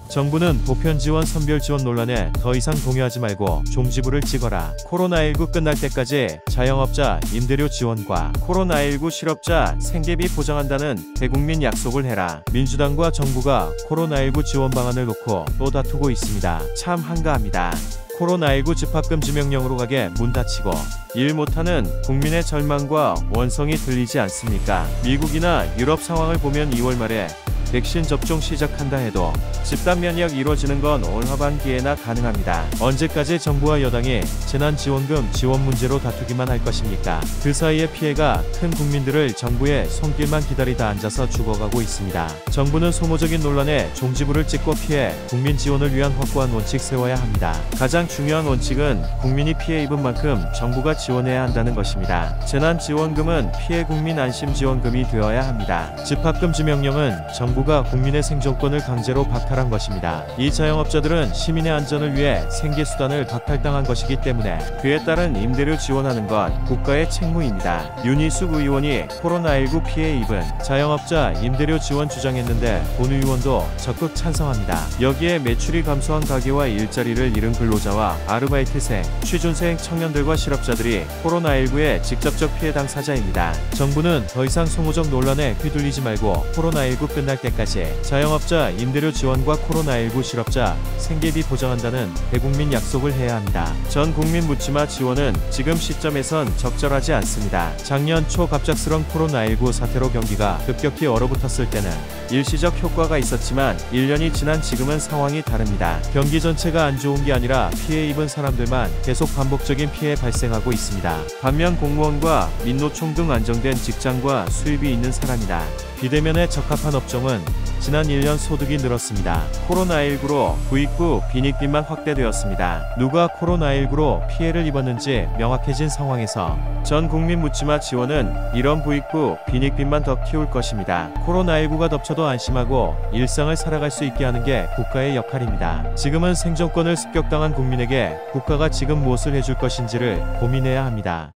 정부는 보편 지원, 선별 지원 논란에 더 이상 동요하지 말고 종지부를 찍어라. 코로나19 끝날 때까지 자영업자 임대료 지원과 코로나19 실업자 생계비 보장한다는 대국민 약속을 해라. 민주당과 정부가 코로나19 지원 방안을 놓고 또 다투고 있습니다. 참 한가합니다. 코로나19 집합금지 명령으로 가게 문 닫히고 일 못하는 국민의 절망과 원성이 들리지 않습니까? 미국이나 유럽 상황을 보면 2월 말에 백신 접종 시작한다 해도 집단 면역 이루어지는 건 올 하반기에나 가능합니다. 언제까지 정부와 여당이 재난지원금 지원 문제로 다투기만 할 것입니까? 그 사이에 피해가 큰 국민들을 정부의 손길만 기다리다 앉아서 죽어가고 있습니다. 정부는 소모적인 논란에 종지부를 찍고 피해 국민 지원을 위한 확고한 원칙 세워야 합니다. 가장 중요한 원칙은 국민이 피해 입은 만큼 정부가 지원해야 한다는 것입니다. 재난지원금은 피해 국민 안심지원금이 되어야 합니다. 집합금지 명령은 정부가 국민의 생존권을 강제로 박탈한 것입니다. 이 자영업자들은 시민의 안전을 위해 생계수단을 박탈당한 것이기 때문에 그에 따른 임대료 지원하는 것 국가의 책무입니다. 윤희숙 의원이 코로나19 피해 입은 자영업자 임대료 지원 주장했는데 본 의원도 적극 찬성합니다. 여기에 매출이 감소한 가게와 일자리를 잃은 근로자와 아르바이트생, 취준생 청년들과 실업자들이 코로나19의 직접적 피해 당사자입니다. 정부는 더 이상 소모적 논란에 휘둘리지 말고 코로나19 끝날 때까지 자영업자 임대료 지원과 코로나19 실업자 생계비 보장한다는 대국민 약속을 해야 합니다. 전 국민 묻지마 지원은 지금 시점에선 적절하지 않습니다. 작년 초 갑작스런 코로나19 사태로 경기가 급격히 얼어붙었을 때는 일시적 효과가 있었지만 1년이 지난 지금은 상황이 다릅니다. 경기 전체가 안 좋은 게 아니라 피해 입은 사람들만 계속 반복적인 피해 발생하고 있습니다. 반면 공무원과 민노총 등 안정된 직장과 수입이 있는 사람이나 비대면에 적합한 업종은 지난 1년 소득이 늘었습니다. 코로나19로 부익부 빈익빈만 확대되었습니다. 누가 코로나19로 피해를 입었는지 명확해진 상황에서 전 국민 묻지마 지원은 이런 부익부 빈익빈만 더 키울 것입니다. 코로나19가 덮쳐도 안심하고 일상을 살아갈 수 있게 하는 게 국가의 역할입니다. 지금은 생존권을 습격당한 국민에게 국가가 지금 무엇을 해줄 것인지를 고민해야 합니다.